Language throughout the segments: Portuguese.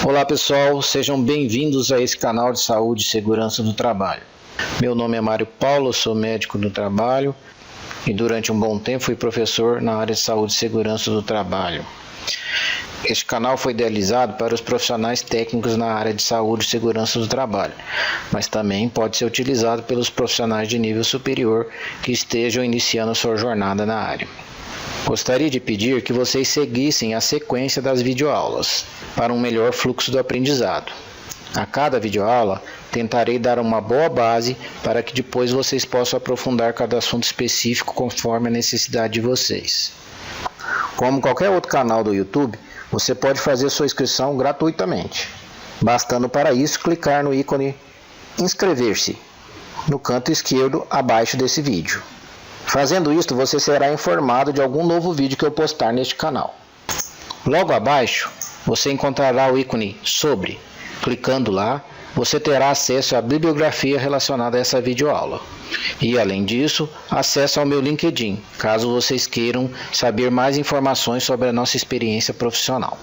Olá pessoal, sejam bem-vindos a esse canal de saúde e segurança do trabalho. Meu nome é Mário Paulo, sou médico do trabalho e durante um bom tempo fui professor na área de saúde e segurança do trabalho. Este canal foi idealizado para os profissionais técnicos na área de saúde e segurança do trabalho, mas também pode ser utilizado pelos profissionais de nível superior que estejam iniciando sua jornada na área. Gostaria de pedir que vocês seguissem a sequência das videoaulas para um melhor fluxo do aprendizado. A cada videoaula, tentarei dar uma boa base para que depois vocês possam aprofundar cada assunto específico conforme a necessidade de vocês. Como qualquer outro canal do YouTube, você pode fazer sua inscrição gratuitamente, bastando para isso clicar no ícone inscrever-se no canto esquerdo abaixo desse vídeo. Fazendo isto, você será informado de algum novo vídeo que eu postar neste canal. Logo abaixo, você encontrará o ícone sobre. Clicando lá, você terá acesso à bibliografia relacionada a essa videoaula. E, além disso, acesso ao meu LinkedIn, caso vocês queiram saber mais informações sobre a nossa experiência profissional.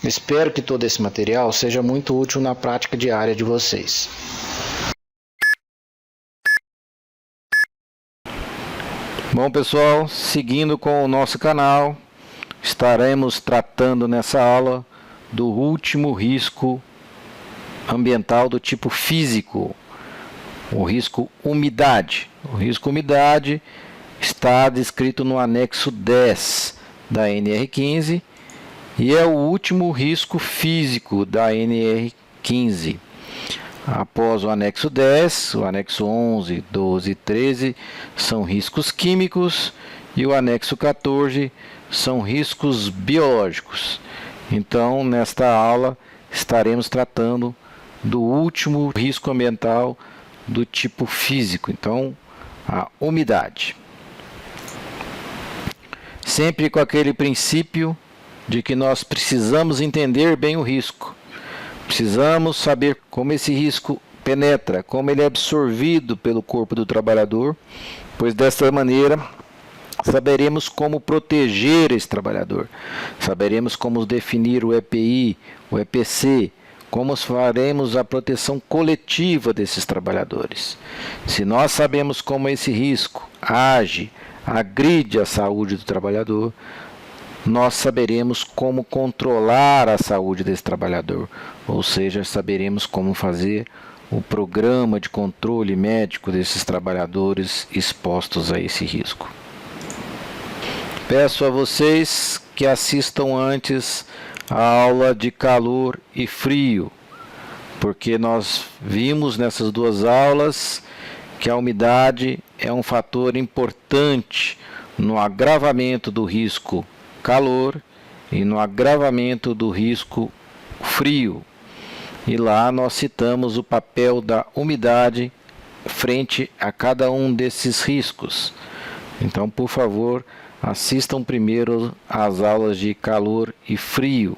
Espero que todo esse material seja muito útil na prática diária de vocês. Bom pessoal, seguindo com o nosso canal, estaremos tratando nessa aula do último risco ambiental do tipo físico, o risco umidade. O risco umidade está descrito no anexo 10 da NR15 e é o último risco físico da NR15. Após o anexo 10, o anexo 11, 12 e 13 são riscos químicos e o anexo 14 são riscos biológicos. Então, nesta aula, estaremos tratando do último risco ambiental do tipo físico, então, a umidade. Sempre com aquele princípio de que nós precisamos entender bem o risco. Precisamos saber como esse risco penetra, como ele é absorvido pelo corpo do trabalhador, pois dessa maneira saberemos como proteger esse trabalhador, saberemos como definir o EPI, o EPC, como faremos a proteção coletiva desses trabalhadores. Se nós sabemos como esse risco age, agride a saúde do trabalhador, nós saberemos como controlar a saúde desse trabalhador, ou seja, saberemos como fazer o programa de controle médico desses trabalhadores expostos a esse risco. Peço a vocês que assistam antes a aula de calor e frio, porque nós vimos nessas duas aulas que a umidade é um fator importante no agravamento do risco calor e no agravamento do risco frio. E lá nós citamos o papel da umidade frente a cada um desses riscos. Então, por favor, assistam primeiro às aulas de calor e frio.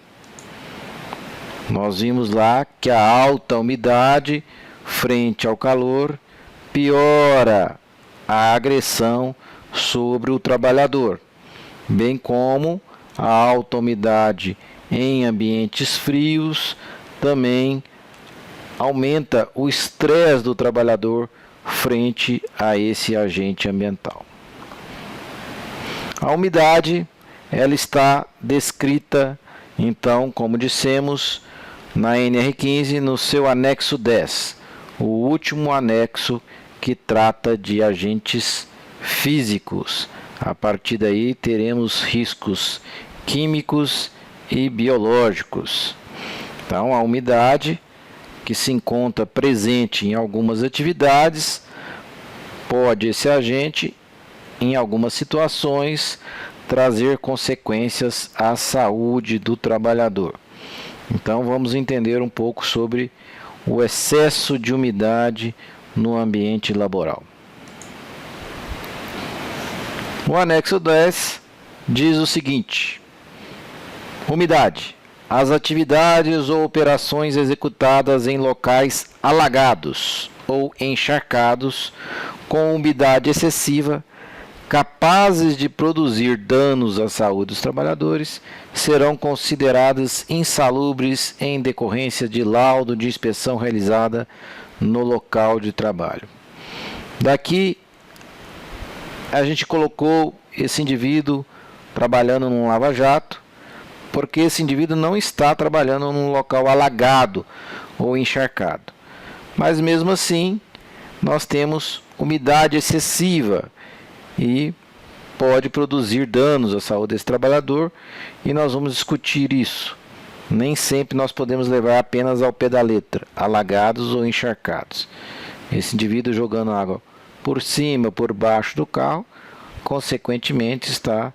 Nós vimos lá que a alta umidade frente ao calor piora a agressão sobre o trabalhador, bem como a alta umidade em ambientes frios também aumenta o estresse do trabalhador frente a esse agente ambiental. A umidade, ela está descrita, então, como dissemos, na NR15, no seu anexo 10, o último anexo que trata de agentes físicos. A partir daí teremos riscos químicos e biológicos. Então, a umidade, que se encontra presente em algumas atividades, pode esse agente, em algumas situações, trazer consequências à saúde do trabalhador. Então, vamos entender um pouco sobre o excesso de umidade no ambiente laboral. O anexo 10 diz o seguinte: umidade. As atividades ou operações executadas em locais alagados ou encharcados com umidade excessiva capazes de produzir danos à saúde dos trabalhadores serão consideradas insalubres em decorrência de laudo de inspeção realizada no local de trabalho. Daqui a gente colocou esse indivíduo trabalhando num lava-jato, porque esse indivíduo não está trabalhando num local alagado ou encharcado. Mas mesmo assim, nós temos umidade excessiva e pode produzir danos à saúde desse trabalhador, e nós vamos discutir isso. Nem sempre nós podemos levar apenas ao pé da letra, alagados ou encharcados. Esse indivíduo jogando água por cima, por baixo do carro, consequentemente está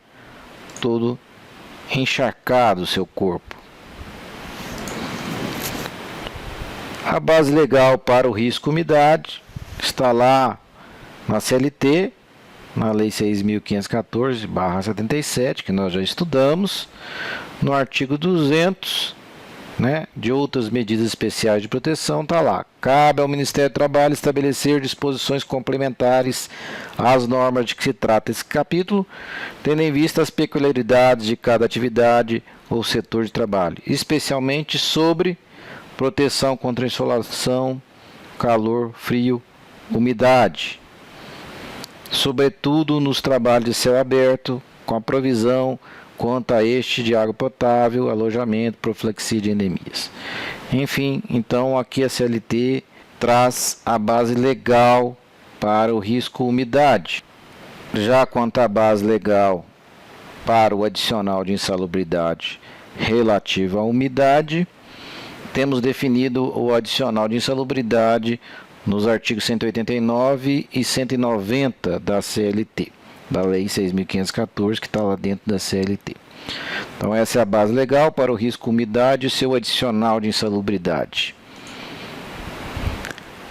todo encharcado o seu corpo. A base legal para o risco umidade está lá na CLT, na Lei 6.514/77, que nós já estudamos, no artigo 200, de outras medidas especiais de proteção, está lá. Cabe ao Ministério do Trabalho estabelecer disposições complementares às normas de que se trata esse capítulo, tendo em vista as peculiaridades de cada atividade ou setor de trabalho, especialmente sobre proteção contra insolação, calor, frio, umidade, sobretudo nos trabalhos de céu aberto, com a provisão quanto a este de água potável, alojamento, profilaxia de endemias. Enfim, então aqui a CLT traz a base legal para o risco umidade. Já quanto à base legal para o adicional de insalubridade relativo à umidade, temos definido o adicional de insalubridade nos artigos 189 e 190 da CLT, da Lei 6.514, que está lá dentro da CLT. Então essa é a base legal para o risco umidade e seu adicional de insalubridade.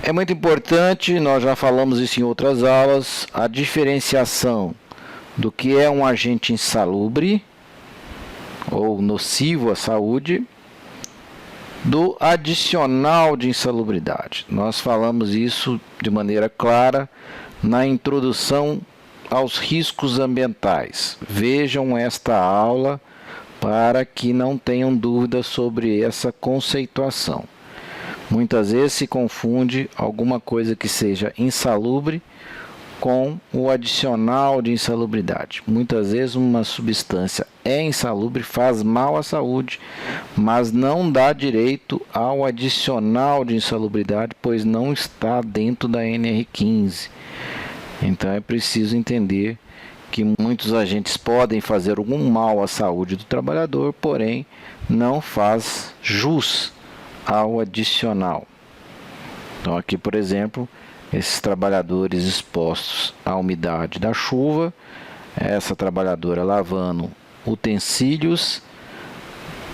É muito importante, nós já falamos isso em outras aulas, a diferenciação do que é um agente insalubre ou nocivo à saúde do adicional de insalubridade. Nós falamos isso de maneira clara na introdução aos riscos ambientais. Vejam esta aula para que não tenham dúvidas sobre essa conceituação. Muitas vezes se confunde alguma coisa que seja insalubre com o adicional de insalubridade. Muitas vezes uma substância é insalubre, faz mal à saúde, mas não dá direito ao adicional de insalubridade, pois não está dentro da NR15. Então é preciso entender que muitos agentes podem fazer algum mal à saúde do trabalhador, porém não faz jus ao adicional. Então aqui, por exemplo, esses trabalhadores expostos à umidade da chuva, essa trabalhadora lavando utensílios,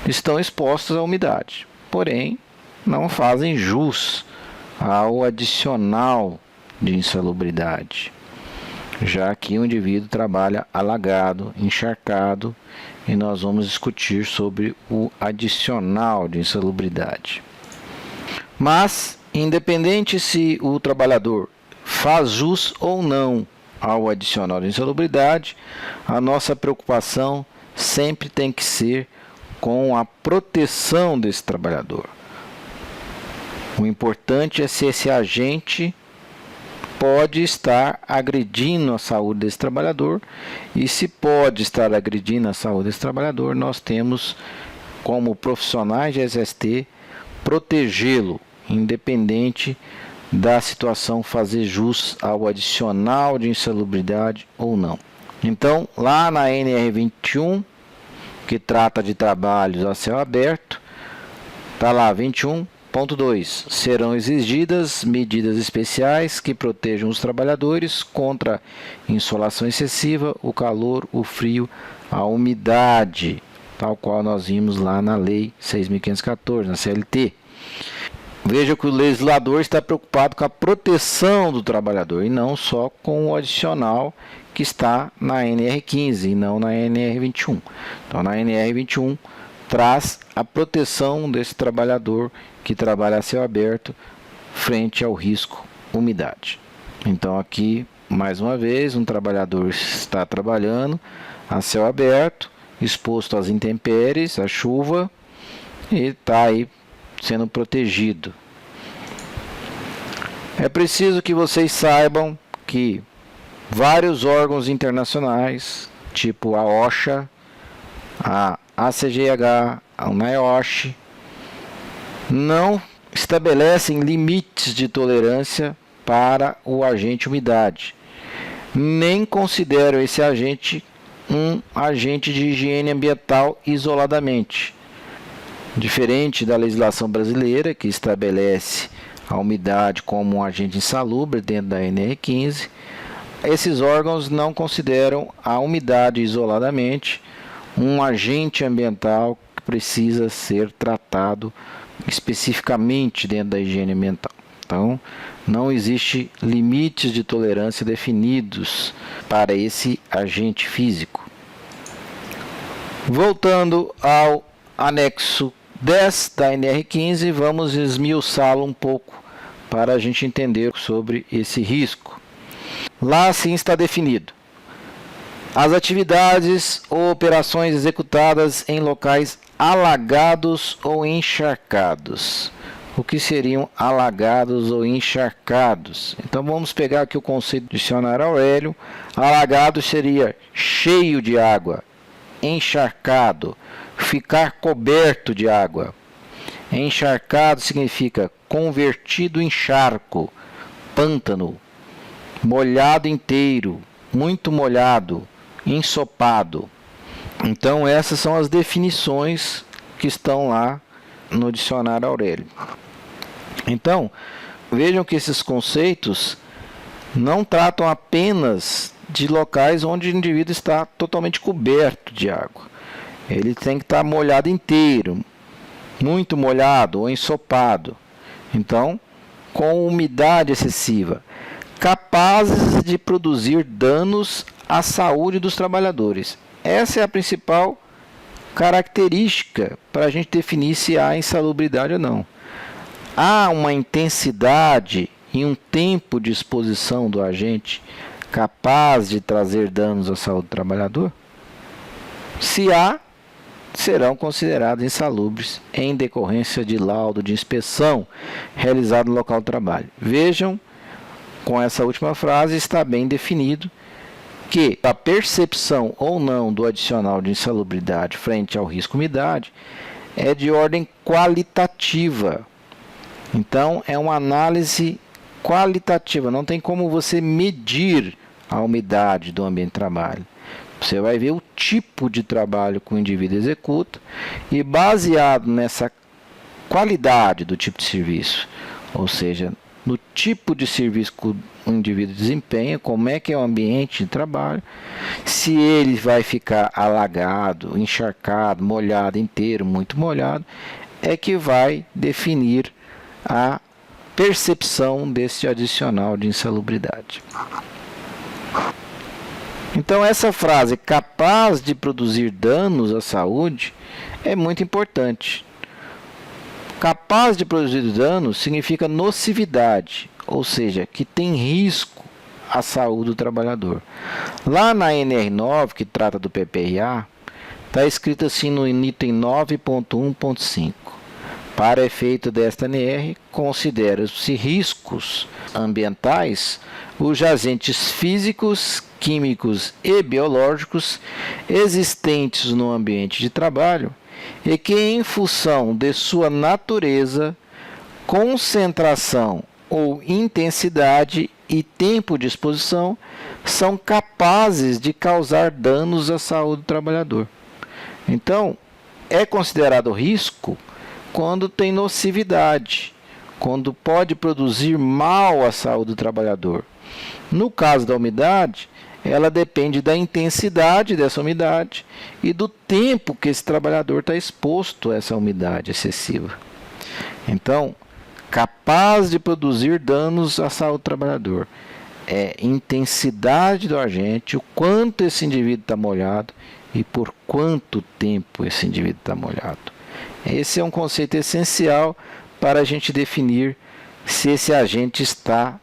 estão expostos à umidade, porém não fazem jus ao adicional de insalubridade, já que o indivíduo trabalha alagado, encharcado, e nós vamos discutir sobre o adicional de insalubridade. Mas, independente se o trabalhador faz jus ou não ao adicional de insalubridade, a nossa preocupação sempre tem que ser com a proteção desse trabalhador. O importante é se esse agente pode estar agredindo a saúde desse trabalhador, e se pode estar agredindo a saúde desse trabalhador, nós temos como profissionais de SST protegê-lo, independente da situação fazer jus ao adicional de insalubridade ou não. Então, lá na NR21, que trata de trabalhos a céu aberto, está lá 21.2. Serão exigidas medidas especiais que protejam os trabalhadores contra insolação excessiva, o calor, o frio, a umidade, tal qual nós vimos lá na Lei 6.514, na CLT. Veja que o legislador está preocupado com a proteção do trabalhador e não só com o adicional que está na NR15 e não na NR21. Então, na NR21 traz a proteção desse trabalhador que trabalha a céu aberto frente ao risco umidade. Então, aqui mais uma vez, um trabalhador está trabalhando a céu aberto, exposto às intempéries, à chuva, e está aí sendo protegido. É preciso que vocês saibam que vários órgãos internacionais, tipo a OSHA, a ACGH, a NIOSH, não estabelecem limites de tolerância para o agente umidade, nem consideram esse agente um agente de higiene ambiental isoladamente. Diferente da legislação brasileira, que estabelece a umidade como um agente insalubre dentro da NR15, esses órgãos não consideram a umidade isoladamente um agente ambiental que precisa ser tratado especificamente dentro da higiene ambiental. Então, não existe limites de tolerância definidos para esse agente físico. Voltando ao anexo 10 da NR15, vamos esmiuçá-lo um pouco para a gente entender sobre esse risco. Lá sim está definido: as atividades ou operações executadas em locais alagados ou encharcados. O que seriam alagados ou encharcados? Então vamos pegar aqui o conceito do dicionário Aurélio. Alagado seria cheio de água, encharcado, ficar coberto de água. Encharcado significa convertido em charco, pântano, molhado inteiro, muito molhado, ensopado. Então essas são as definições que estão lá no dicionário Aurélio. Então, vejam que esses conceitos não tratam apenas de locais onde o indivíduo está totalmente coberto de água. Ele tem que estar molhado inteiro, muito molhado ou ensopado. Então, com umidade excessiva, capazes de produzir danos à saúde dos trabalhadores. Essa é a principal característica para a gente definir se há insalubridade ou não. Há uma intensidade e um tempo de exposição do agente capaz de trazer danos à saúde do trabalhador? Se há, serão considerados insalubres em decorrência de laudo de inspeção realizado no local de trabalho. Vejam, com essa última frase está bem definido que a percepção ou não do adicional de insalubridade frente ao risco umidade é de ordem qualitativa. Então, é uma análise qualitativa, não tem como você medir a umidade do ambiente de trabalho. Você vai ver o tipo de trabalho que o indivíduo executa e, baseado nessa qualidade do tipo de serviço, ou seja, no tipo de serviço que o indivíduo desempenha, como é que é o ambiente de trabalho, se ele vai ficar alagado, encharcado, molhado inteiro, muito molhado, é que vai definir a percepção desse adicional de insalubridade. Então essa frase, capaz de produzir danos à saúde, é muito importante. Capaz de produzir danos significa nocividade, ou seja, que tem risco à saúde do trabalhador. Lá na NR9, que trata do PPRA, está escrito assim no item 9.1.5. Para efeito desta NR, considera-se riscos ambientais os agentes físicos, químicos e biológicos existentes no ambiente de trabalho e que, em função de sua natureza, concentração ou intensidade e tempo de exposição, são capazes de causar danos à saúde do trabalhador. Então, é considerado risco quando tem nocividade, quando pode produzir mal à saúde do trabalhador. No caso da umidade, ela depende da intensidade dessa umidade e do tempo que esse trabalhador está exposto a essa umidade excessiva. Então, capaz de produzir danos à saúde do trabalhador é intensidade do agente, o quanto esse indivíduo está molhado e por quanto tempo esse indivíduo está molhado. Esse é um conceito essencial para a gente definir se esse agente está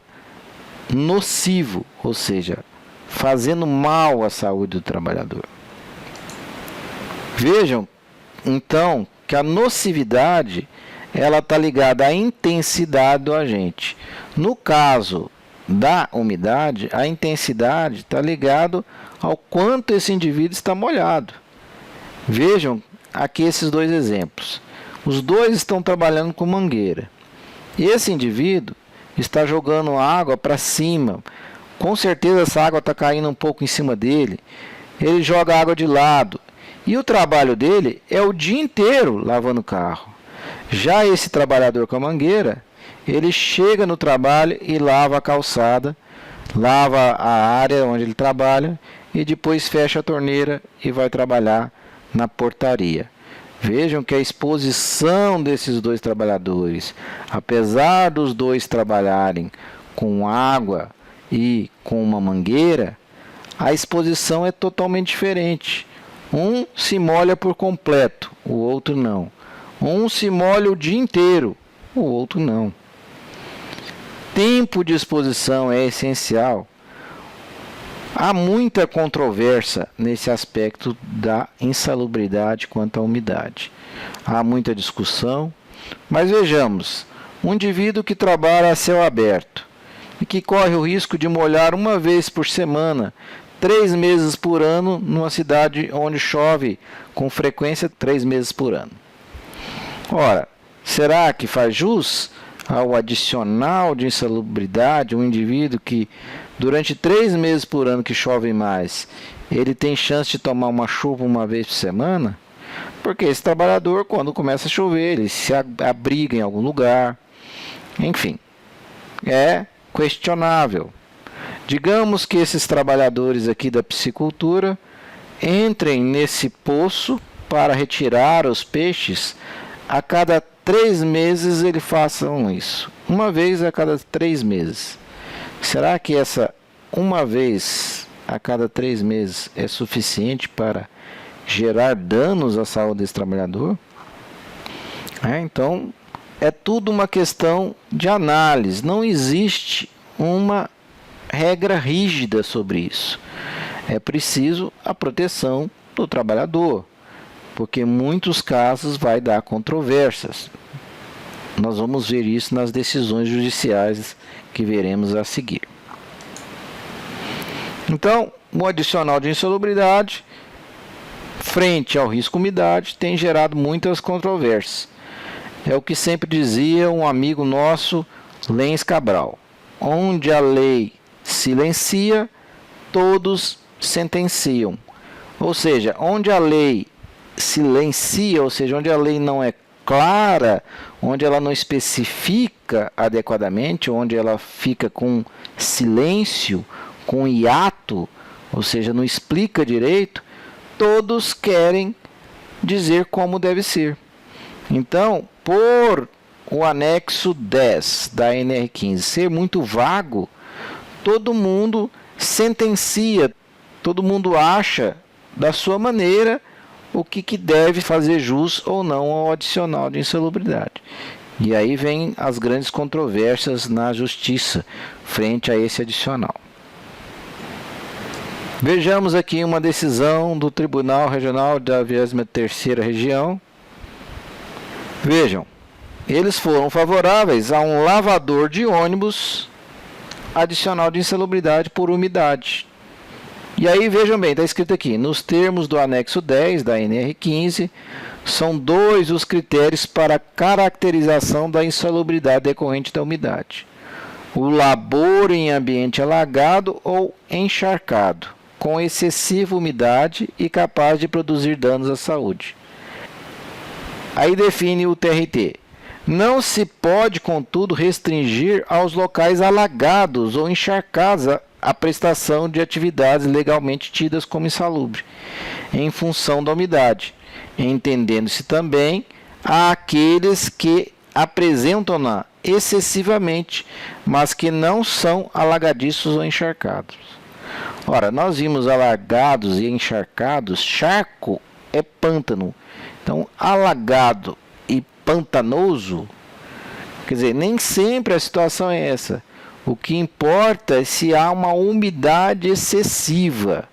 nocivo, ou seja, fazendo mal à saúde do trabalhador. Vejam, então, que a nocividade ela está ligada à intensidade do agente. No caso da umidade, a intensidade está ligada ao quanto esse indivíduo está molhado. Vejam aqui esses dois exemplos. Os dois estão trabalhando com mangueira. Esse indivíduo está jogando água para cima. Com certeza essa água está caindo um pouco em cima dele. Ele joga água de lado. E o trabalho dele é o dia inteiro lavando o carro. Já esse trabalhador com a mangueira, ele chega no trabalho e lava a calçada, lava a área onde ele trabalha e depois fecha a torneira e vai trabalhar na portaria. Vejam que a exposição desses dois trabalhadores, apesar dos dois trabalharem com água e com uma mangueira, a exposição é totalmente diferente. Um se molha por completo, o outro não. Um se molha o dia inteiro, o outro não. Tempo de exposição é essencial. Há muita controvérsia nesse aspecto da insalubridade quanto à umidade. Há muita discussão, mas vejamos, um indivíduo que trabalha a céu aberto e que corre o risco de molhar uma vez por semana, 3 meses por ano, numa cidade onde chove com frequência 3 meses por ano. Ora, será que faz jus ao adicional de insalubridade um indivíduo que durante 3 meses por ano que chove mais, ele tem chance de tomar uma chuva uma vez por semana? Porque esse trabalhador, quando começa a chover, ele se abriga em algum lugar. Enfim, é questionável. Digamos que esses trabalhadores aqui da piscicultura entrem nesse poço para retirar os peixes. A cada 3 meses eles façam isso. Uma vez a cada 3 meses. Será que essa uma vez a cada 3 meses é suficiente para gerar danos à saúde desse trabalhador? Então, é tudo uma questão de análise. Não existe uma regra rígida sobre isso. É preciso a proteção do trabalhador, porque em muitos casos vai dar controvérsias. Nós vamos ver isso nas decisões judiciais que veremos a seguir. Então, o adicional de insalubridade, frente ao risco umidade, tem gerado muitas controvérsias. É o que sempre dizia um amigo nosso, Lenz Cabral: onde a lei silencia, todos sentenciam. Ou seja, onde a lei silencia, ou seja, onde a lei não é clara, onde ela não especifica adequadamente, onde ela fica com silêncio, com hiato, ou seja, não explica direito, todos querem dizer como deve ser. Então, por o anexo 10 da NR15 ser muito vago, todo mundo sentencia, todo mundo acha da sua maneira o que deve fazer jus ou não ao adicional de insalubridade. E aí vem as grandes controvérsias na justiça frente a esse adicional. Vejamos aqui uma decisão do Tribunal Regional da 23ª Região. Vejam, eles foram favoráveis a um lavador de ônibus adicional de insalubridade por umidade. E aí, vejam bem, está escrito aqui: nos termos do anexo 10 da NR15, são 2 os critérios para caracterização da insalubridade decorrente da umidade: o labor em ambiente alagado ou encharcado, com excessiva umidade e capaz de produzir danos à saúde. Aí define o TRT: não se pode, contudo, restringir aos locais alagados ou encharcados a prestação de atividades legalmente tidas como insalubre, em função da umidade, entendendo-se também àqueles que apresentam-na excessivamente, mas que não são alagadiços ou encharcados. Ora, nós vimos alagados e encharcados. Charco é pântano. Então, alagado e pantanoso, quer dizer, nem sempre a situação é essa. O que importa é se há uma umidade excessiva,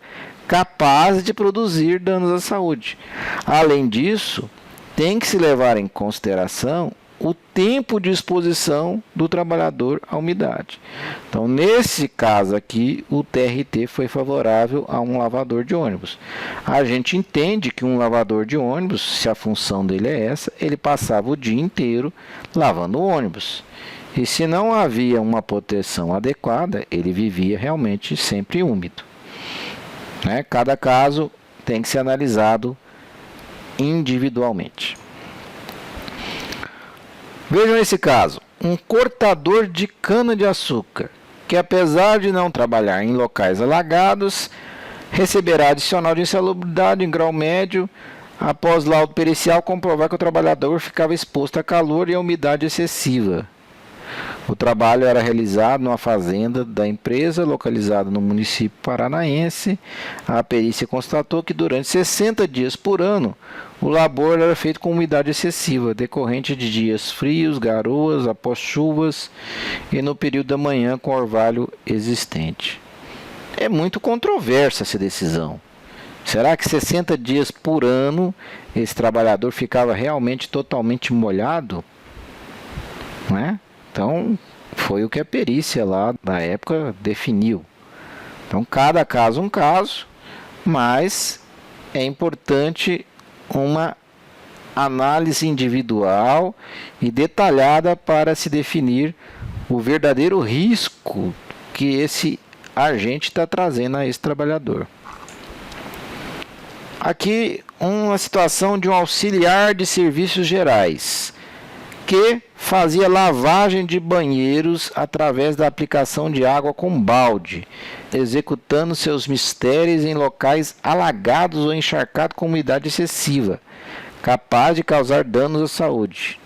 capaz de produzir danos à saúde. Além disso, tem que se levar em consideração o tempo de exposição do trabalhador à umidade. Então, nesse caso aqui, o TRT foi favorável a um lavador de ônibus. A gente entende que um lavador de ônibus, se a função dele é essa, ele passava o dia inteiro lavando o ônibus. E se não havia uma proteção adequada, ele vivia realmente sempre úmido. Né? Cada caso tem que ser analisado individualmente. Vejam esse caso, um cortador de cana-de-açúcar, que apesar de não trabalhar em locais alagados, receberá adicional de insalubridade em grau médio, após laudo pericial comprovar que o trabalhador ficava exposto a calor e a umidade excessiva. O trabalho era realizado numa fazenda da empresa, localizada no município paranaense. A perícia constatou que durante 60 dias por ano, o labor era feito com umidade excessiva, decorrente de dias frios, garoas, após chuvas e no período da manhã com orvalho existente. É muito controversa essa decisão. Será que 60 dias por ano esse trabalhador ficava realmente totalmente molhado? Não é? Então, foi o que a perícia lá da época definiu. Então, cada caso um caso, mas é importante uma análise individual e detalhada para se definir o verdadeiro risco que esse agente está trazendo a esse trabalhador. Aqui, uma situação de um auxiliar de serviços gerais, que fazia lavagem de banheiros através da aplicação de água com balde, executando seus mistérios em locais alagados ou encharcados com umidade excessiva, capaz de causar danos à saúde.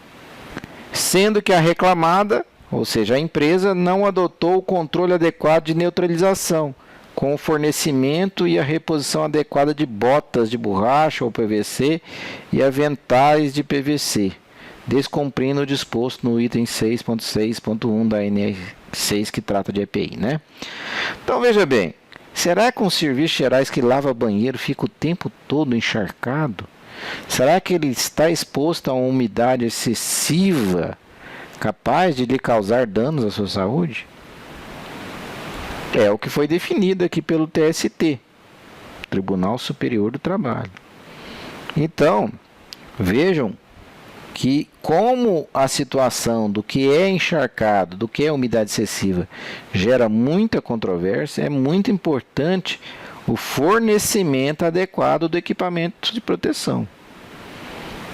Sendo que a reclamada, ou seja, a empresa, não adotou o controle adequado de neutralização, com o fornecimento e a reposição adequada de botas de borracha ou PVC e aventais de PVC, descumprindo o disposto no item 6.6.1 da NR6 que trata de EPI, né? Então veja bem, será que um serviço gerais que lava banheiro fica o tempo todo encharcado? Será que ele está exposto a uma umidade excessiva capaz de lhe causar danos à sua saúde? É o que foi definido aqui pelo TST, Tribunal Superior do Trabalho. Então, vejam que como a situação do que é encharcado, do que é umidade excessiva, gera muita controvérsia, é muito importante o fornecimento adequado do equipamento de proteção.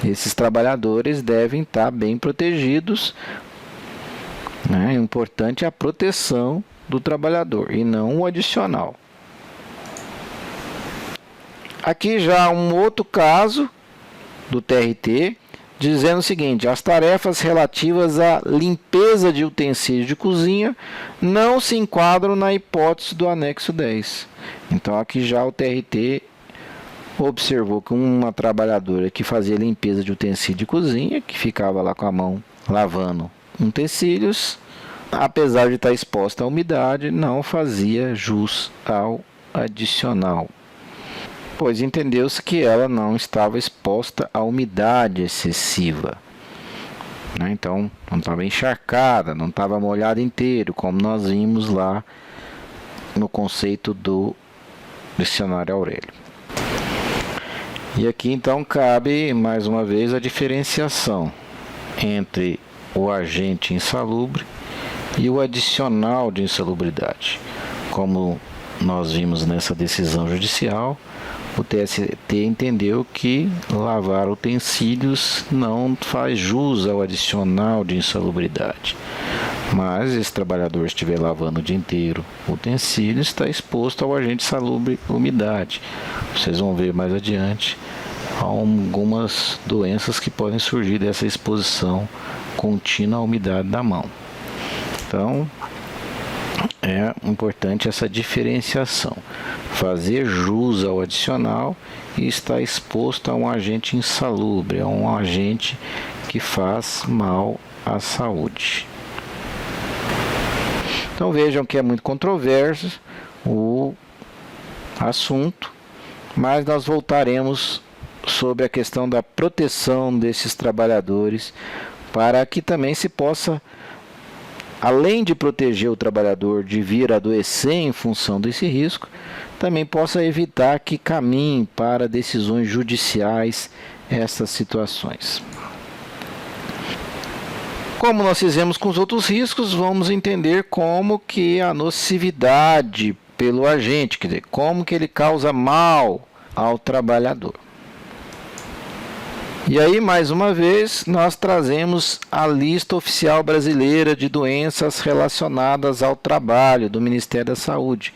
Esses trabalhadores devem estar bem protegidos, né? É importante a proteção do trabalhador e não o adicional. Aqui já um outro caso do TRT, dizendo o seguinte: as tarefas relativas à limpeza de utensílios de cozinha não se enquadram na hipótese do anexo 10. Então aqui já o TRT observou que uma trabalhadora que fazia limpeza de utensílio de cozinha, que ficava lá com a mão lavando utensílios, apesar de estar exposta à umidade, não fazia jus ao adicional, pois entendeu-se que ela não estava exposta à umidade excessiva, né? Então não estava encharcada, não estava molhada inteiro, como nós vimos lá no conceito do dicionário Aurélio. E aqui então cabe mais uma vez a diferenciação entre o agente insalubre e o adicional de insalubridade. Como nós vimos nessa decisão judicial, o TST entendeu que lavar utensílios não faz jus ao adicional de insalubridade. Mas esse trabalhador estiver lavando o dia inteiro o utensílio, está exposto ao agente insalubre umidade. Vocês vão ver mais adiante algumas doenças que podem surgir dessa exposição contínua à umidade da mão. Então, é importante essa diferenciação, fazer jus ao adicional e estar exposto a um agente insalubre, a um agente que faz mal à saúde. Então vejam que é muito controverso o assunto, mas nós voltaremos sobre a questão da proteção desses trabalhadores, para que também se possa, além de proteger o trabalhador de vir a adoecer em função desse risco, também possa evitar que caminhe para decisões judiciais essas situações. Como nós fizemos com os outros riscos, vamos entender como que a nocividade pelo agente, quer dizer, como que ele causa mal ao trabalhador. E aí, mais uma vez, nós trazemos a lista oficial brasileira de doenças relacionadas ao trabalho do Ministério da Saúde,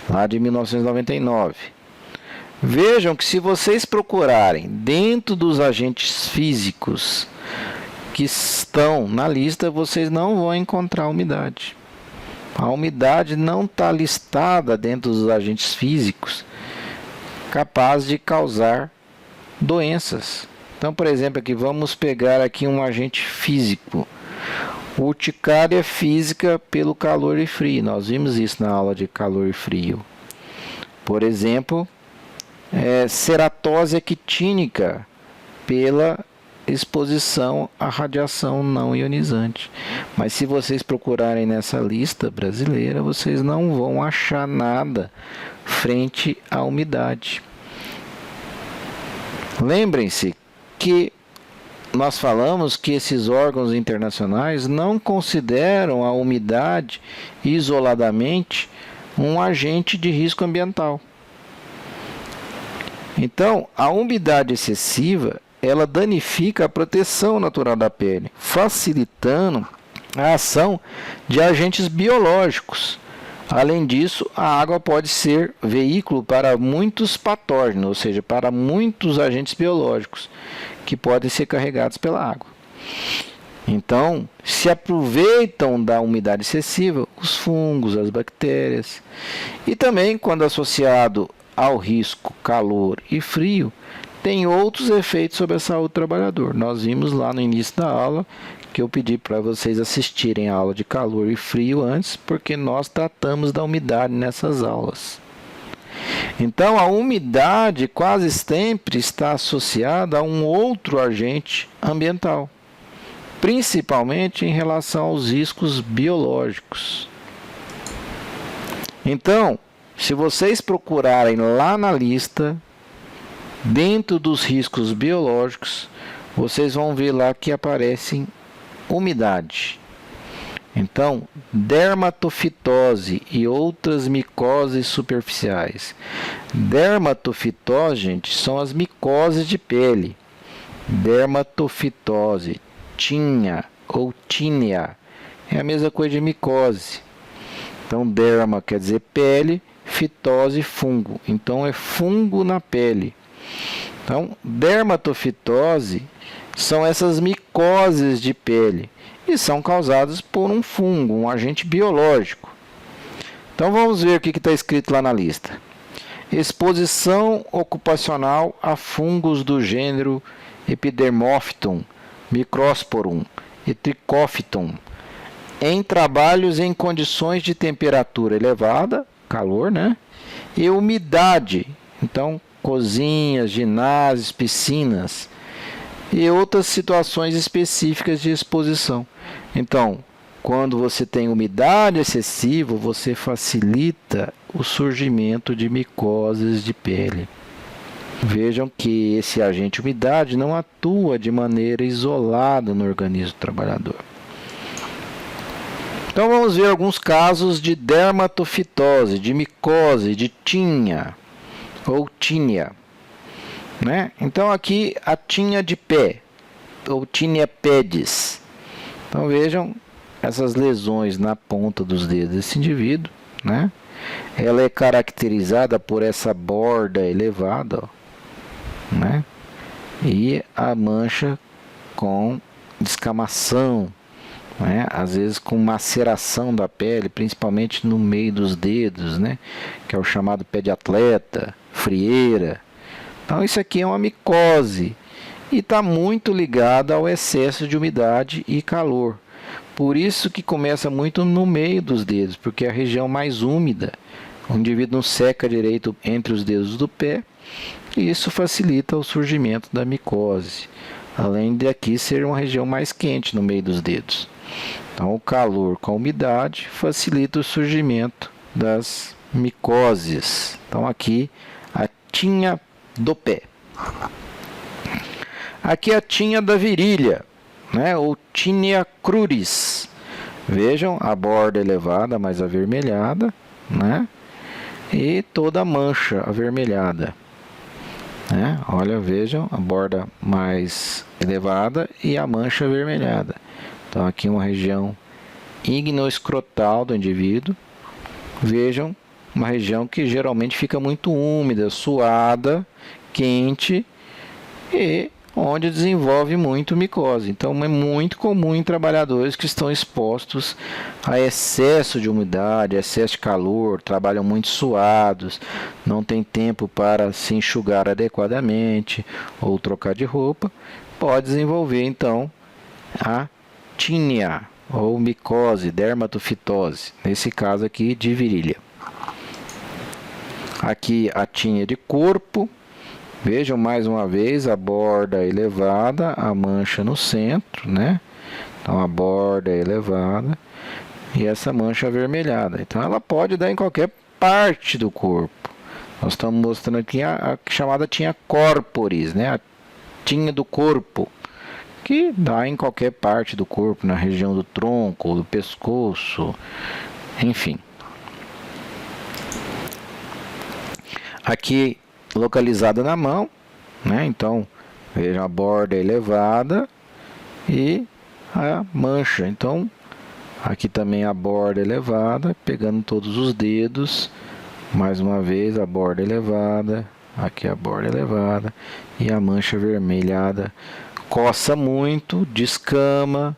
lá de 1999. Vejam que se vocês procurarem dentro dos agentes físicos que estão na lista, vocês não vão encontrar umidade. A umidade não está listada dentro dos agentes físicos capazes de causar doenças. Então, por exemplo, aqui vamos pegar aqui um agente físico. Urticária física pelo calor e frio. Nós vimos isso na aula de calor e frio. Por exemplo, ceratose actínica pela exposição à radiação não ionizante. Mas se vocês procurarem nessa lista brasileira, vocês não vão achar nada frente à umidade. Lembrem-se que nós falamos que esses órgãos internacionais não consideram a umidade isoladamente um agente de risco ambiental. Então, a umidade excessiva, ela danifica a proteção natural da pele, facilitando a ação de agentes biológicos. Além disso, a água pode ser veículo para muitos patógenos, ou seja, para muitos agentes biológicos que podem ser carregados pela água. Então, se aproveitam da umidade excessiva os fungos, as bactérias. E também, quando associado ao risco calor e frio, tem outros efeitos sobre a saúde do trabalhador. Nós vimos lá no início da aula que eu pedi para vocês assistirem a aula de calor e frio antes, porque nós tratamos da umidade nessas aulas. Então, a umidade quase sempre está associada a um outro agente ambiental, principalmente em relação aos riscos biológicos. Então, se vocês procurarem lá na lista, dentro dos riscos biológicos, vocês vão ver lá que aparecem umidade. Então, dermatofitose e outras micoses superficiais. Dermatofitose, gente, são as micoses de pele. Dermatofitose, tinha ou tínia, é a mesma coisa de micose. Então, derma quer dizer pele, fitose, fungo. Então, é fungo na pele. Então, dermatofitose são essas micoses de pele e são causadas por um fungo, um agente biológico. Então vamos ver o que está escrito lá na lista. Exposição ocupacional a fungos do gênero Epidermophyton, Microsporum e Trichophyton em trabalhos em condições de temperatura elevada, calor, né? E umidade, então cozinhas, ginásios, piscinas e outras situações específicas de exposição. Então, quando você tem umidade excessiva, você facilita o surgimento de micoses de pele. Vejam que esse agente umidade não atua de maneira isolada no organismo do trabalhador. Então vamos ver alguns casos de dermatofitose, de micose, de tinha ou tínia. Né? Então aqui a tinha de pé, ou tinea pedis. Então vejam essas lesões na ponta dos dedos desse indivíduo, né? Ela é caracterizada por essa borda elevada, ó, né? E a mancha com descamação, né? Às vezes com maceração da pele, principalmente no meio dos dedos, né? Que é o chamado pé de atleta, frieira. Então isso aqui é uma micose e está muito ligada ao excesso de umidade e calor. Por isso que começa muito no meio dos dedos, porque é a região mais úmida. O indivíduo não seca direito entre os dedos do pé, e isso facilita o surgimento da micose. Além de aqui ser uma região mais quente no meio dos dedos. Então, o calor com a umidade facilita o surgimento das micoses. Então, aqui a tinha do pé. Aqui a tinha da virilha, né? Ou tinea cruris. Vejam a borda elevada, mais avermelhada, né? E toda a mancha avermelhada. Né? Olha, vejam a borda mais elevada e a mancha avermelhada. Então aqui uma região ignoescrotal do indivíduo. Vejam uma região que geralmente fica muito úmida, suada, quente e onde desenvolve muito micose. Então é muito comum em trabalhadores que estão expostos a excesso de umidade, excesso de calor, trabalham muito suados, não tem tempo para se enxugar adequadamente ou trocar de roupa, pode desenvolver então a tínia ou micose, dermatofitose, nesse caso aqui de virilha. Aqui a tinea de corpo. Vejam mais uma vez a borda elevada, a mancha no centro, né? Então a borda é elevada e essa mancha avermelhada. Então ela pode dar em qualquer parte do corpo. Nós estamos mostrando aqui a chamada tinea corporis, né? A tinea do corpo, que dá em qualquer parte do corpo, na região do tronco, do pescoço, enfim. Aqui localizada na mão, né? Então vejam a borda elevada e a mancha. Então aqui também a borda elevada, pegando todos os dedos, mais uma vez a borda elevada, aqui a borda elevada e a mancha avermelhada. Coça muito, descama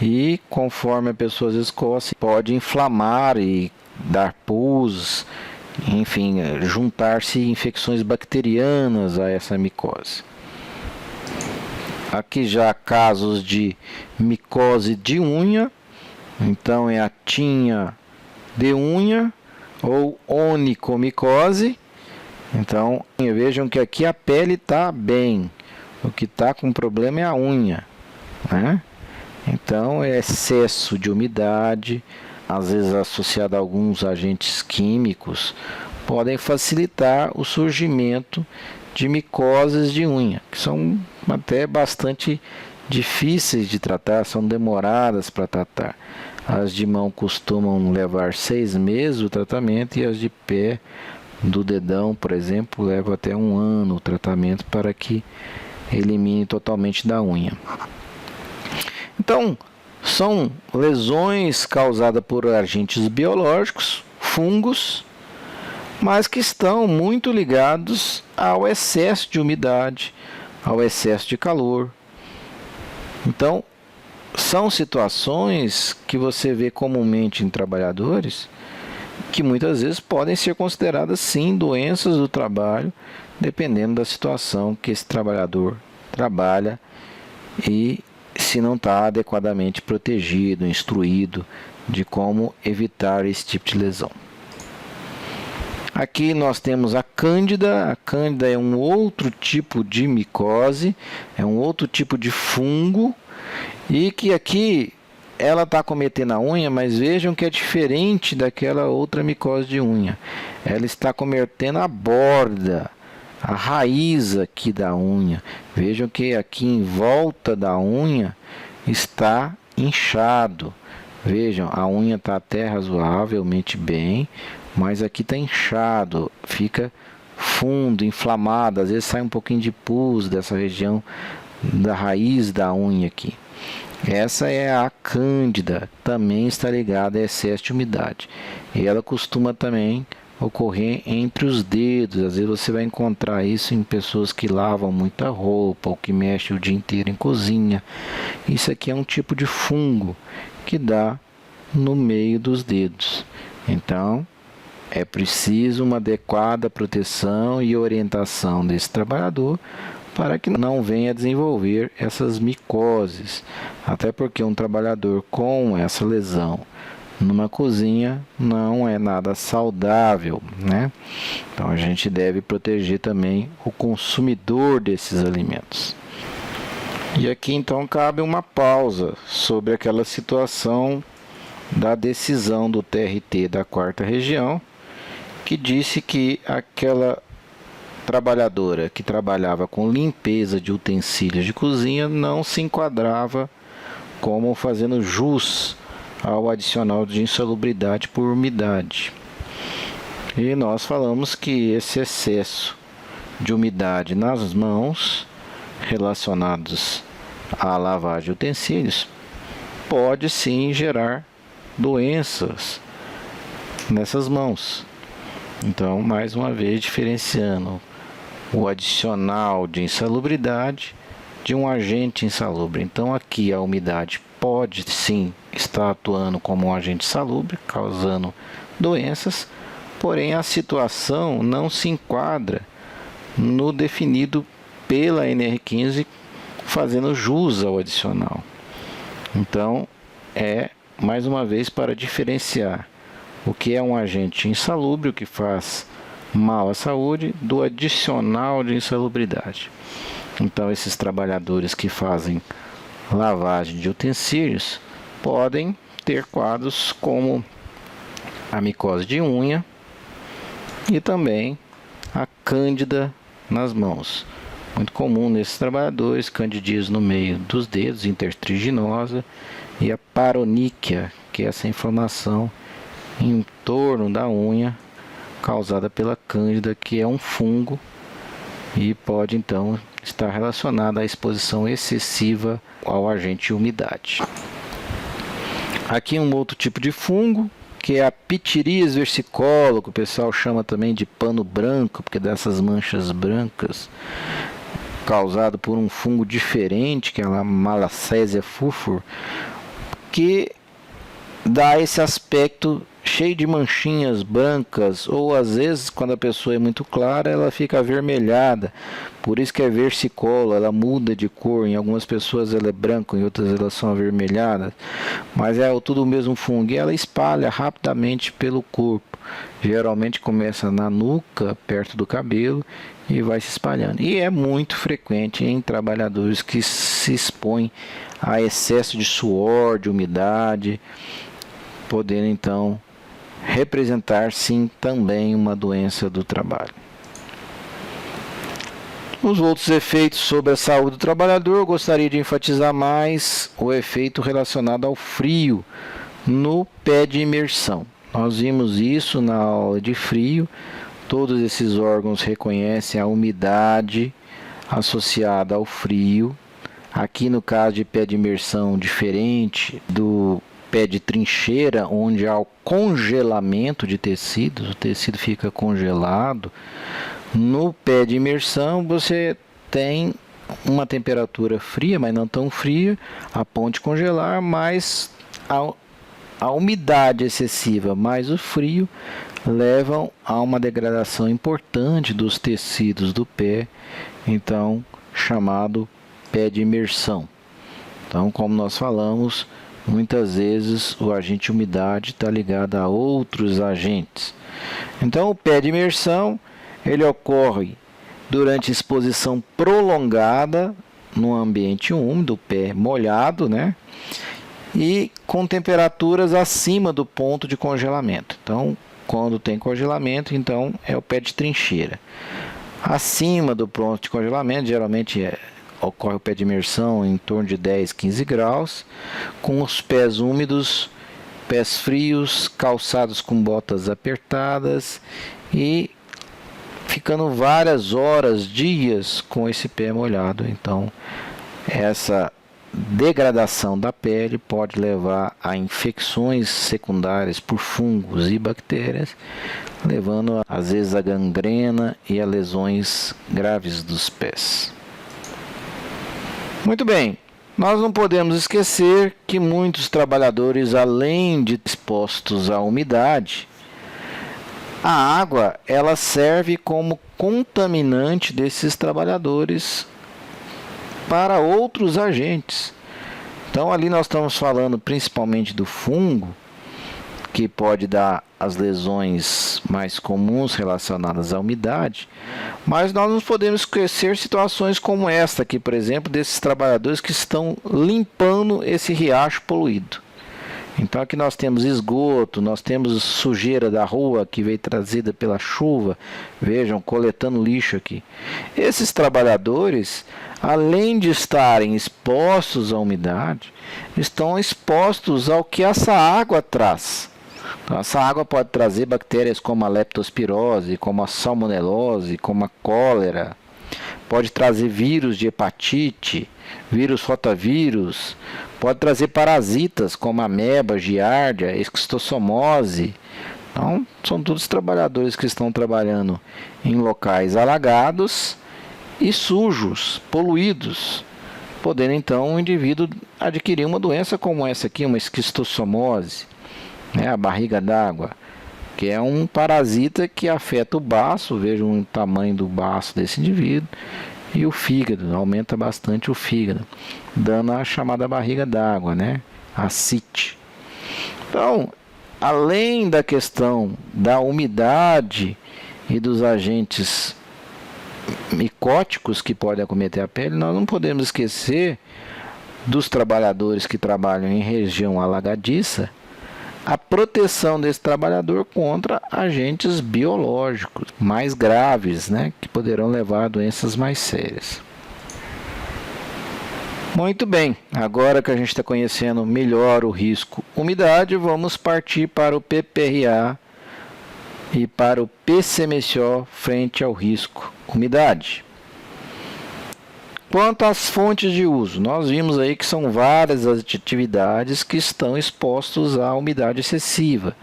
e conforme a pessoa às vezes coça, pode inflamar e dar pus. Enfim, juntar-se infecções bacterianas a essa micose. Aqui já casos de micose de unha, então é a tinea de unha ou onicomicose. Então vejam que aqui a pele está bem, o que está com problema é a unha, né? Então é excesso de umidade, às vezes associado a alguns agentes químicos, podem facilitar o surgimento de micoses de unha, que são até bastante difíceis de tratar, são demoradas para tratar. As de mão costumam levar 6 meses o tratamento e as de pé, do dedão, por exemplo, levam até 1 ano o tratamento para que elimine totalmente da unha. Então, são lesões causadas por agentes biológicos, fungos, mas que estão muito ligados ao excesso de umidade, ao excesso de calor. Então, são situações que você vê comumente em trabalhadores que muitas vezes podem ser consideradas sim doenças do trabalho, dependendo da situação que esse trabalhador trabalha e se não está adequadamente protegido, instruído de como evitar esse tipo de lesão. Aqui nós temos a cândida. A cândida é um outro tipo de micose, é um outro tipo de fungo e que aqui ela está acometendo a unha, mas vejam que é diferente daquela outra micose de unha. Ela está acometendo a borda, a raiz aqui da unha. Vejam que aqui em volta da unha está inchado. Vejam, a unha está até razoavelmente bem, mas aqui está inchado, fica fundo, inflamado. Às vezes sai um pouquinho de pus dessa região da raiz da unha aqui. Essa é a cândida, também está ligada a excesso de umidade. E ela costuma também ocorrer entre os dedos. Às vezes você vai encontrar isso em pessoas que lavam muita roupa ou que mexem o dia inteiro em cozinha. Isso aqui é um tipo de fungo que dá no meio dos dedos. Então, é preciso uma adequada proteção e orientação desse trabalhador para que não venha a desenvolver essas micoses. Até porque um trabalhador com essa lesão numa cozinha não é nada saudável, né? Então a gente deve proteger também o consumidor desses alimentos. E aqui então cabe uma pausa sobre aquela situação da decisão do TRT da 4ª Região, que disse que aquela trabalhadora que trabalhava com limpeza de utensílios de cozinha não se enquadrava como fazendo jus ao adicional de insalubridade por umidade. E nós falamos que esse excesso de umidade nas mãos relacionados à lavagem de utensílios pode sim gerar doenças nessas mãos. Então, mais uma vez, diferenciando o adicional de insalubridade de um agente insalubre. Então, aqui a umidade pode sim estar atuando como um agente insalubre, causando doenças, porém a situação não se enquadra no definido pela NR15, fazendo jus ao adicional. Então, é mais uma vez para diferenciar o que é um agente insalubre, o que faz mal à saúde, do adicional de insalubridade. Então, esses trabalhadores que fazem lavagem de utensílios podem ter quadros como a micose de unha e também a cândida nas mãos. Muito comum nesses trabalhadores, candidíase no meio dos dedos, intertriginosa, e a paroníquia, que é essa inflamação em torno da unha causada pela cândida, que é um fungo e pode então estar relacionada à exposição excessiva ao agente umidade. Aqui um outro tipo de fungo, que é a Pityrias versicolor, que o pessoal chama também de pano branco, porque dessas manchas brancas, causado por um fungo diferente, que é a Malassezia furfur, que dá esse aspecto cheio de manchinhas brancas, ou às vezes quando a pessoa é muito clara ela fica avermelhada, por isso que é versicolor, ela muda de cor, em algumas pessoas ela é branca, em outras elas são avermelhadas, mas é tudo o mesmo fungo, e ela espalha rapidamente pelo corpo, geralmente começa na nuca, perto do cabelo, e vai se espalhando, e é muito frequente em trabalhadores que se expõem a excesso de suor, de umidade, podendo então representar sim também uma doença do trabalho. Os outros efeitos sobre a saúde do trabalhador, eu gostaria de enfatizar mais o efeito relacionado ao frio no pé de imersão. Nós vimos isso na aula de frio, todos esses órgãos reconhecem a umidade associada ao frio. Aqui no caso de pé de imersão, diferente do pé de trincheira, onde há o congelamento de tecidos, o tecido fica congelado. No pé de imersão você tem uma temperatura fria, mas não tão fria, a ponto de congelar, mas a umidade excessiva mais o frio levam a uma degradação importante dos tecidos do pé, então chamado pé de imersão. Então, como nós falamos, muitas vezes o agente umidade está ligado a outros agentes. Então, o pé de imersão ele ocorre durante exposição prolongada no ambiente úmido, o pé molhado, né? E com temperaturas acima do ponto de congelamento. Então, quando tem congelamento, então é o pé de trincheira. Acima do ponto de congelamento, geralmente ocorre o pé de imersão em torno de 10, 15 graus, com os pés úmidos, pés frios, calçados com botas apertadas e ficando várias horas, dias com esse pé molhado. Então, essa degradação da pele pode levar a infecções secundárias por fungos e bactérias, levando às vezes a gangrena e a lesões graves dos pés. Muito bem, nós não podemos esquecer que muitos trabalhadores, além de expostos à umidade, a água ela serve como contaminante desses trabalhadores para outros agentes. Então ali nós estamos falando principalmente do fungo, que pode dar as lesões mais comuns relacionadas à umidade, mas nós não podemos esquecer situações como esta aqui, por exemplo, desses trabalhadores que estão limpando esse riacho poluído. Então aqui nós temos esgoto, nós temos sujeira da rua que veio trazida pela chuva, vejam, coletando lixo aqui. Esses trabalhadores, além de estarem expostos à umidade, estão expostos ao que essa água traz. Então, essa água pode trazer bactérias como a leptospirose, como a salmonelose, como a cólera. Pode trazer vírus de hepatite, vírus rotavírus. Pode trazer parasitas como ameba, giardia, esquistossomose. Então, são todos trabalhadores que estão trabalhando em locais alagados e sujos, poluídos, podendo então o indivíduo adquirir uma doença como essa aqui, uma esquistossomose. A barriga d'água, que é um parasita que afeta o baço, vejam o tamanho do baço desse indivíduo, e o fígado, aumenta bastante o fígado, dando a chamada barriga d'água, a ascite. Então, além da questão da umidade e dos agentes micóticos que podem acometer a pele, nós não podemos esquecer dos trabalhadores que trabalham em região alagadiça, a proteção desse trabalhador contra agentes biológicos mais graves, que poderão levar a doenças mais sérias. Muito bem, agora que a gente está conhecendo melhor o risco umidade, vamos partir para o PPRA e para o PCMSO frente ao risco umidade. Quanto às fontes de uso, nós vimos aí que são várias as atividades que estão expostas à umidade excessiva.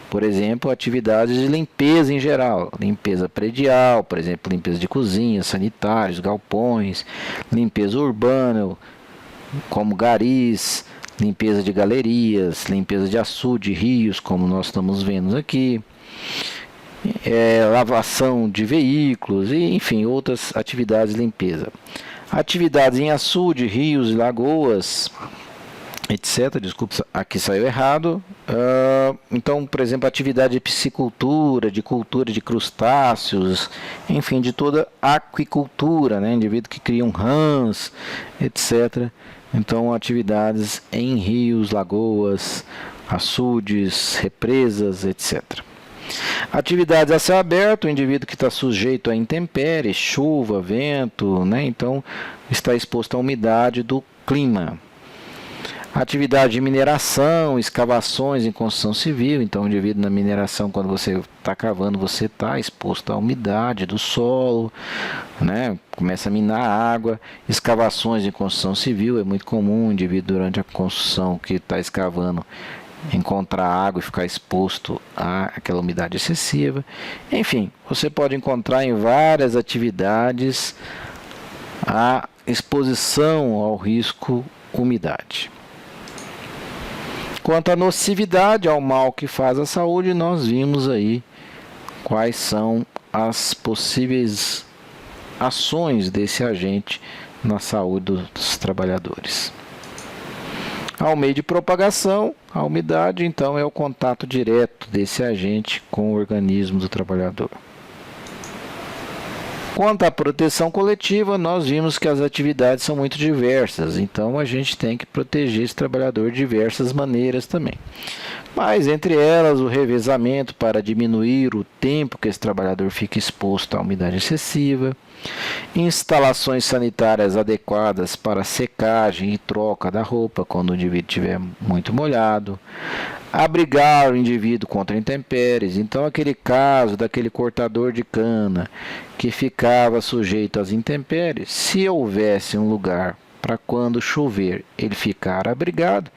Por exemplo, atividades de limpeza em geral, limpeza predial, por exemplo, limpeza de cozinhas, sanitários, galpões, limpeza urbana, como garis, limpeza de galerias, limpeza de açude, rios, como nós estamos vendo aqui, lavação de veículos e, enfim, outras atividades de limpeza. Atividades em açude, rios e lagoas, etc. Desculpa, aqui saiu errado. Então, por exemplo, atividade de piscicultura, de cultura de crustáceos, enfim, de toda aquicultura, indivíduo que cria rãs, etc. Então, atividades em rios, lagoas, açudes, represas, etc. Atividades a céu aberto, o indivíduo que está sujeito a intempéries, chuva, vento, então está exposto à umidade do clima. Atividade de mineração, escavações em construção civil, então o indivíduo na mineração, quando você está cavando, você está exposto à umidade do solo, começa a minar água. Escavações em construção civil, é muito comum o indivíduo durante a construção que está escavando encontrar água e ficar exposto àquela umidade excessiva. Enfim, você pode encontrar em várias atividades a exposição ao risco umidade. Quanto à nocividade, ao mal que faz à saúde, nós vimos aí quais são as possíveis ações desse agente na saúde dos trabalhadores. Ao meio de propagação, a umidade, então, é o contato direto desse agente com o organismo do trabalhador. Quanto à proteção coletiva, nós vimos que as atividades são muito diversas, então a gente tem que proteger esse trabalhador de diversas maneiras também. Mas, entre elas, o revezamento para diminuir o tempo que esse trabalhador fica exposto à umidade excessiva, instalações sanitárias adequadas para secagem e troca da roupa quando o indivíduo estiver muito molhado, abrigar o indivíduo contra intempéries. Então, aquele caso daquele cortador de cana que ficava sujeito às intempéries, se houvesse um lugar para quando chover ele ficar abrigado,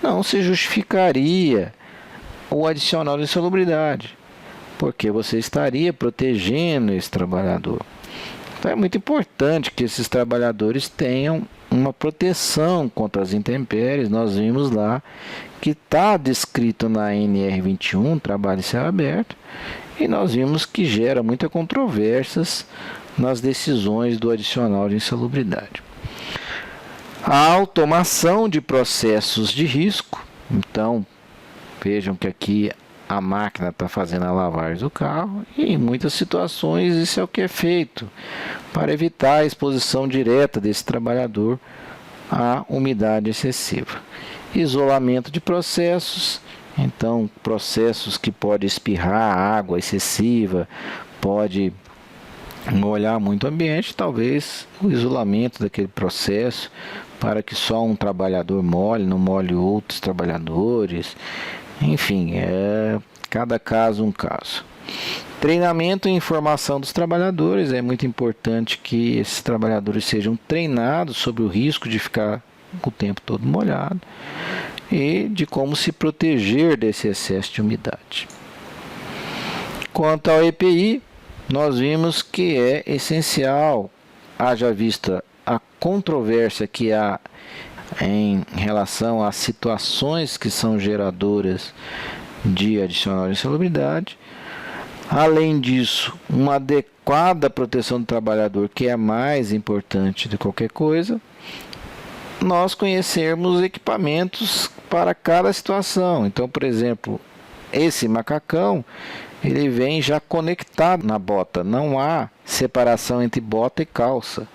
não se justificaria o adicional de insalubridade, porque você estaria protegendo esse trabalhador. Então é muito importante que esses trabalhadores tenham uma proteção contra as intempéries. Nós vimos lá que está descrito na NR21, trabalho em céu aberto, e nós vimos que gera muitas controvérsias nas decisões do adicional de insalubridade. A automação de processos de risco. Então, vejam que aqui a máquina está fazendo a lavagem do carro e em muitas situações isso é o que é feito para evitar a exposição direta desse trabalhador à umidade excessiva. Isolamento de processos. Então, processos que podem espirrar água excessiva, pode molhar muito o ambiente, talvez o isolamento daquele processo para que só um trabalhador molhe, não molhe outros trabalhadores. Enfim, cada caso um caso. Treinamento e informação dos trabalhadores. É muito importante que esses trabalhadores sejam treinados sobre o risco de ficar o tempo todo molhado e de como se proteger desse excesso de umidade. Quanto ao EPI, nós vimos que é essencial, haja vista a controvérsia que há em relação às situações que são geradoras de adicional de insalubridade. Além disso, uma adequada proteção do trabalhador, que é mais importante de qualquer coisa, nós conhecermos equipamentos para cada situação. Então, por exemplo, esse macacão, ele vem já conectado na bota, não há separação entre bota e calça,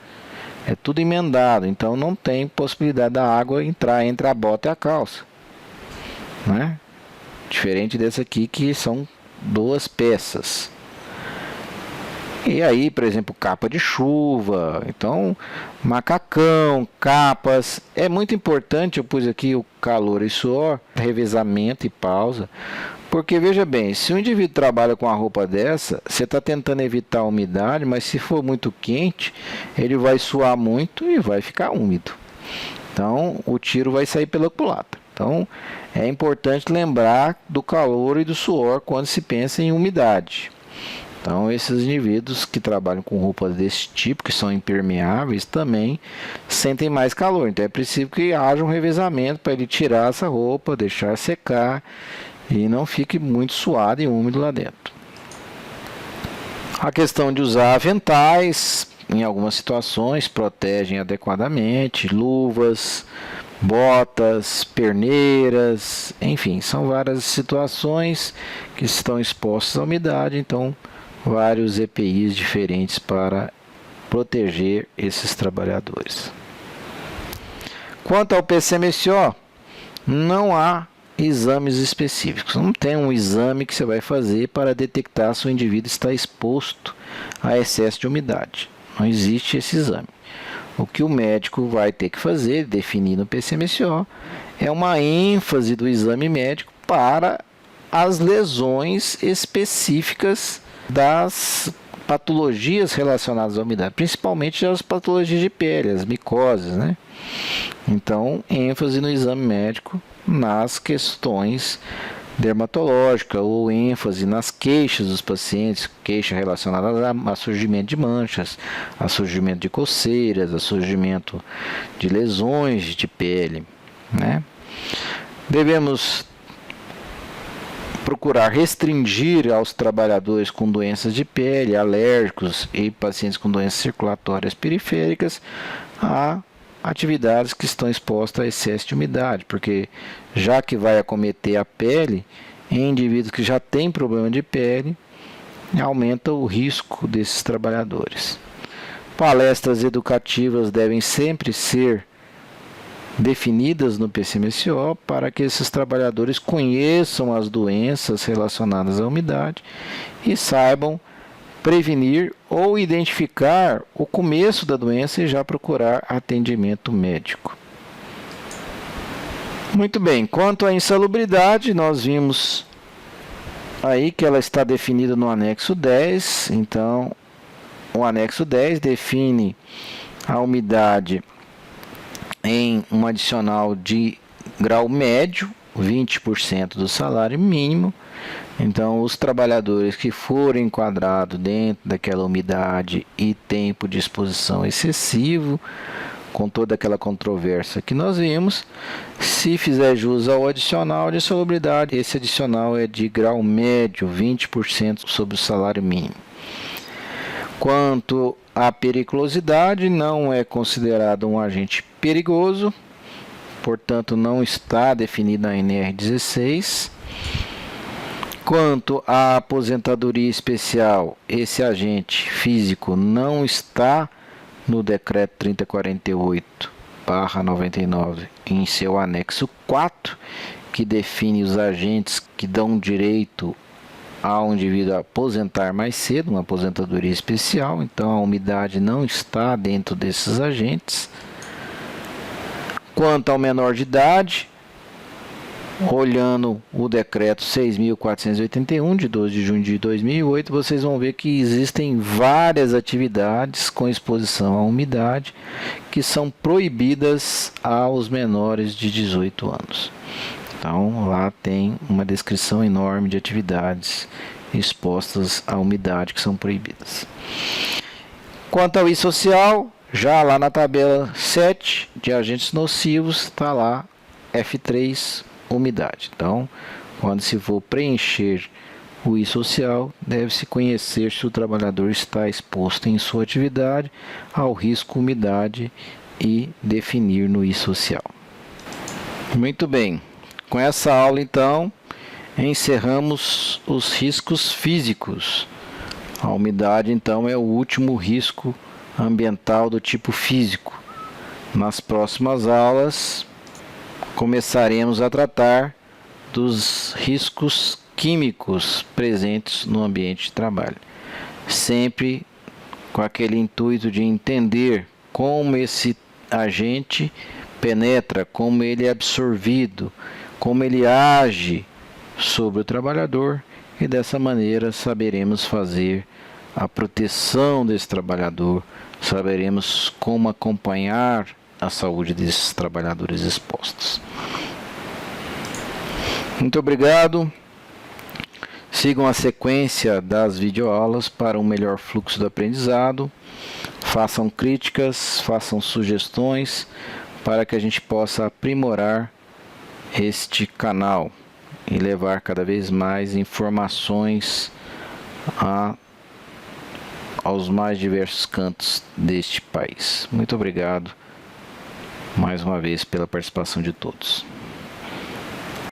é tudo emendado, então não tem possibilidade da água entrar entre a bota e a calça, né? Diferente desse aqui que são duas peças. E aí, por exemplo, capa de chuva, então macacão, capas, é muito importante. Eu pus aqui o calor e suor, revezamento e pausa, porque veja bem, se o indivíduo trabalha com a roupa dessa, você está tentando evitar a umidade, mas se for muito quente, ele vai suar muito e vai ficar úmido. Então o tiro vai sair pela culatra. Então é importante lembrar do calor e do suor quando se pensa em umidade. Então, esses indivíduos que trabalham com roupas desse tipo, que são impermeáveis, também sentem mais calor. Então, é preciso que haja um revezamento para ele tirar essa roupa, deixar secar e não fique muito suado e úmido lá dentro. A questão de usar aventais, em algumas situações, protegem adequadamente, luvas, botas, perneiras, enfim, são várias situações que estão expostas à umidade, então vários EPIs diferentes para proteger esses trabalhadores. Quanto ao PCMSO, não há exames específicos. Não tem um exame que você vai fazer para detectar se o indivíduo está exposto a excesso de umidade. Não existe esse exame. O que o médico vai ter que fazer, definir no PCMSO, é uma ênfase do exame médico para as lesões específicas das patologias relacionadas à umidade, principalmente as patologias de pele, as micoses, né? Então, ênfase no exame médico nas questões dermatológicas ou ênfase nas queixas dos pacientes, queixas relacionadas a surgimento de manchas, a surgimento de coceiras, a surgimento de lesões de pele, né? Devemos procurar restringir aos trabalhadores com doenças de pele, alérgicos e pacientes com doenças circulatórias periféricas a atividades que estão expostas a excesso de umidade, porque já que vai acometer a pele, em indivíduos que já têm problema de pele, aumenta o risco desses trabalhadores. Palestras educativas devem sempre ser definidas no PCMSO para que esses trabalhadores conheçam as doenças relacionadas à umidade e saibam prevenir ou identificar o começo da doença e já procurar atendimento médico. Muito bem, quanto à insalubridade, nós vimos aí que ela está definida no anexo 10, então o anexo 10 define a umidade em um adicional de grau médio, 20% do salário mínimo. Então, os trabalhadores que forem enquadrados dentro daquela umidade e tempo de exposição excessivo, com toda aquela controvérsia que nós vimos, se fizer jus ao adicional de insalubridade, esse adicional é de grau médio, 20% sobre o salário mínimo. Quanto à periculosidade, não é considerado um agente perigoso, portanto não está definido na NR16. Quanto à aposentadoria especial, esse agente físico não está no decreto 3048/99 em seu anexo 4, que define os agentes que dão direito ao indivíduo a aposentar mais cedo, uma aposentadoria especial. Então a umidade não está dentro desses agentes. Quanto ao menor de idade, olhando o decreto 6.481 de 12 de junho de 2008, vocês vão ver que existem várias atividades com exposição à umidade que são proibidas aos menores de 18 anos. Então lá tem uma descrição enorme de atividades expostas à umidade que são proibidas. Quanto ao I-social, já lá na tabela 7 de agentes nocivos está lá F3, umidade. Então, quando se for preencher o I-social, deve-se conhecer se o trabalhador está exposto em sua atividade ao risco umidade e definir no I-social. Muito bem. Com essa aula, então, encerramos os riscos físicos. A umidade, então, é o último risco ambiental do tipo físico. Nas próximas aulas, começaremos a tratar dos riscos químicos presentes no ambiente de trabalho. Sempre com aquele intuito de entender como esse agente penetra, como ele é absorvido, como ele age sobre o trabalhador, e dessa maneira saberemos fazer a proteção desse trabalhador, saberemos como acompanhar a saúde desses trabalhadores expostos. Muito obrigado. Sigam a sequência das videoaulas para um melhor fluxo do aprendizado. Façam críticas, façam sugestões para que a gente possa aprimorar este canal e levar cada vez mais informações aos mais diversos cantos deste país. Muito obrigado mais uma vez pela participação de todos.